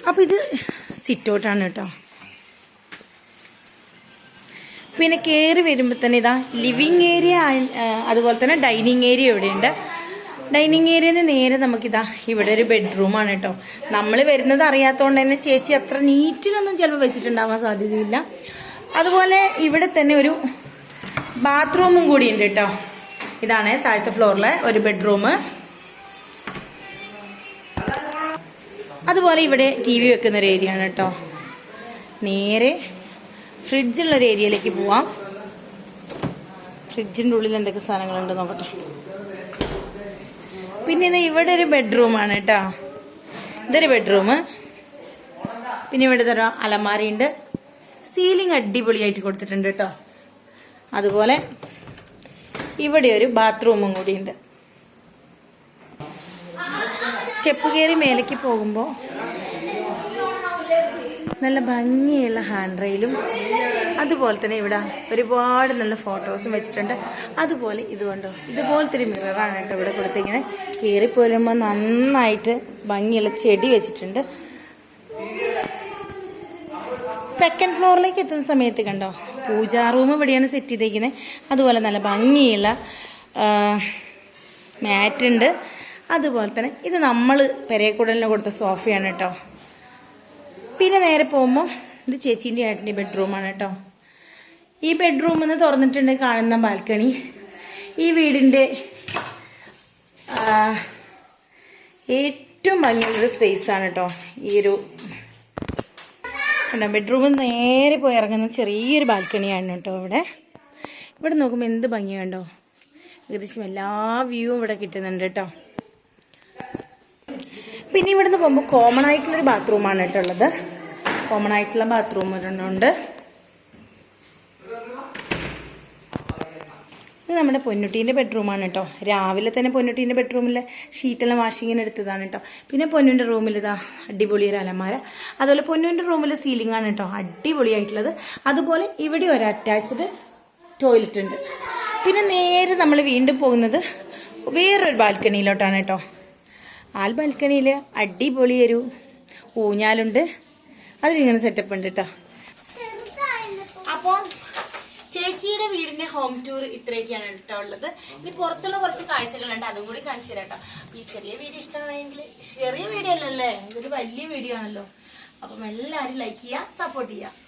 അപ്പോൾ ഇത് സിറ്റ് ഔട്ടാണ് കേട്ടോ. പിന്നെ കയറി വരുമ്പോൾ തന്നെ ഇതാ ലിവിങ് ഏരിയ, അതുപോലെ തന്നെ ഡൈനിങ് ഏരിയ ഇവിടെയുണ്ട്. ഡൈനിങ് ഏരിയയിൽ നിന്ന് നേരെ നമുക്കിതാ ഇവിടെ ഒരു ബെഡ്റൂമാണ് കേട്ടോ. നമ്മൾ വരുന്നത് അറിയാത്തതുകൊണ്ട് തന്നെ ചേച്ചി അത്ര നീറ്റിലൊന്നും ചിലപ്പോൾ വെച്ചിട്ടുണ്ടാവാൻ സാധ്യതയില്ല. അതുപോലെ ഇവിടെ തന്നെ ഒരു ബാത്റൂമും കൂടി ഉണ്ട് കേട്ടോ. ഇതാണ് താഴത്തെ ഫ്ലോറിലെ ഒരു ബെഡ്റൂം. അതുപോലെ ഇവിടെ ടി വി വെക്കുന്നൊരു ഏരിയ ആണ് കേട്ടോ. നേരെ ഫ്രിഡ്ജുള്ളൊരു ഏരിയയിലേക്ക് പോവാം. ഫ്രിഡ്ജിൻ്റെ ഉള്ളിൽ എന്തൊക്കെ സാധനങ്ങളുണ്ട് നോക്കട്ടെ. പിന്നെ ഇത് ഇവിടെ ഒരു ബെഡ്റൂമാണ് കേട്ടോ. ഇതൊരു ബെഡ്റൂം. പിന്നെ ഇവിടെ തരാം അലമാരയുണ്ട്. സീലിംഗ് അടിപൊളിയായിട്ട് കൊടുത്തിട്ടുണ്ട് കേട്ടോ. അതുപോലെ ഇവിടെ ഒരു ബാത്റൂമും കൂടിയുണ്ട്. സ്റ്റെപ്പ് കയറി മേലേക്ക് പോകുമ്പോൾ നല്ല ഭംഗിയുള്ള ഹാൻഡ് റെയിലും അതുപോലെ തന്നെ ഇവിടെ ഒരുപാട് നല്ല ഫോട്ടോസും വെച്ചിട്ടുണ്ട്. അതുപോലെ ഇതുകൊണ്ടോ ഇതുപോലത്തെ ഒരു മിററാണ് കേട്ടോ ഇവിടെ കൊടുത്തിങ്ങനെ. കയറിപ്പോരുമ്പോൾ നന്നായിട്ട് ഭംഗിയുള്ള ചെടി വെച്ചിട്ടുണ്ട്. സെക്കൻഡ് ഫ്ലോറിലേക്ക് എത്തുന്ന സമയത്ത് കണ്ടോ പൂജാ റൂം ഇവിടെയാണ് സെറ്റ് ചെയ്തേക്കുന്നത്. അതുപോലെ നല്ല ഭംഗിയുള്ള മാറ്റുണ്ട്. അതുപോലെ തന്നെ ഇത് നമ്മൾ പെരേക്കൂടലിന് കൊടുത്ത സോഫയാണ് കേട്ടോ. പിന്നെ നേരെ പോകുമ്പോൾ ഇത് ചേച്ചീൻ്റെ ഏട്ടൻ്റെ ബെഡ്റൂമാണ് കേട്ടോ. ഈ ബെഡ്റൂമിൽ നിന്ന് തുറന്നിട്ടുണ്ടെങ്കിൽ കാണുന്ന ബാൽക്കണി ഈ വീടിൻ്റെ ഏറ്റവും ഭംഗിയുള്ളൊരു സ്പേസാണ് കേട്ടോ. ഈ ഒരു കണ്ടോ ബെഡ്റൂമിൽ നേരെ പോയി ഇറങ്ങുന്ന ചെറിയൊരു ബാൽക്കണിയാണ് കേട്ടോ. ഇവിടെ നോക്കുമ്പോൾ എന്ത് ഭംഗിയുണ്ടോ. ഏകദേശം എല്ലാ വ്യൂവും ഇവിടെ കിട്ടുന്നുണ്ട് കേട്ടോ. പിന്നെ ഇവിടെ നിന്ന് പോകുമ്പോൾ കോമൺ ആയിട്ടുള്ളൊരു ബാത്റൂമാണ് കേട്ടോ ഉള്ളത്. കോമൺ ആയിട്ടുള്ള ബാത്റൂം ഒരെണ്ണമുണ്ട്. ഇത് നമ്മുടെ പൊന്നുട്ടീൻ്റെ ബെഡ്റൂമാണ് കേട്ടോ. രാവിലെ തന്നെ പൊന്നുട്ടീൻ്റെ ബെഡ്റൂമിലെ ഷീറ്റെല്ലാം വാഷിങ്ങിന് എടുത്തതാണ് കേട്ടോ. പിന്നെ പൊന്നുവിൻ്റെ റൂമിൽ ഇതാ അടിപൊളി ഒരു അലമാര. അതുപോലെ പൊന്നുവിൻ്റെ റൂമിൽ സീലിംഗ് ആണ് കേട്ടോ അടിപൊളിയായിട്ടുള്ളത്. അതുപോലെ ഇവിടെ ഒരു അറ്റാച്ച്ഡ് ടോയ്ലറ്റ് ഉണ്ട്. പിന്നെ നേരെ നമ്മൾ വീണ്ടും പോകുന്നത് വേറൊരു ബാൽക്കണിയിലോട്ടാണ് കേട്ടോ. ആ ബാൽക്കണിയിൽ അടിപൊളിയൊരു ഊഞ്ഞാലുണ്ട്. അതിലിങ്ങനെ സെറ്റപ്പ് ഉണ്ട് കേട്ടോ. അപ്പോൾ ചേച്ചിയുടെ വീടിന്റെ ഹോം ടൂർ ഇത്രയൊക്കെയാണ് കേട്ടോ ഉള്ളത്. ഇനി പുറത്തുള്ള കുറച്ച് കാഴ്ചകളുണ്ട്, അതും കൂടി കാണിച്ചു തരാം കേട്ടോ. ഈ ചെറിയ വീഡിയോ ഇഷ്ടമായെങ്കിൽ, ചെറിയ വീഡിയോ അല്ലല്ലേ, ഇതൊരു വലിയ വീഡിയോ ആണല്ലോ. അപ്പം എല്ലാവരും ലൈക്ക് ചെയ്യുക, സപ്പോർട്ട് ചെയ്യുക.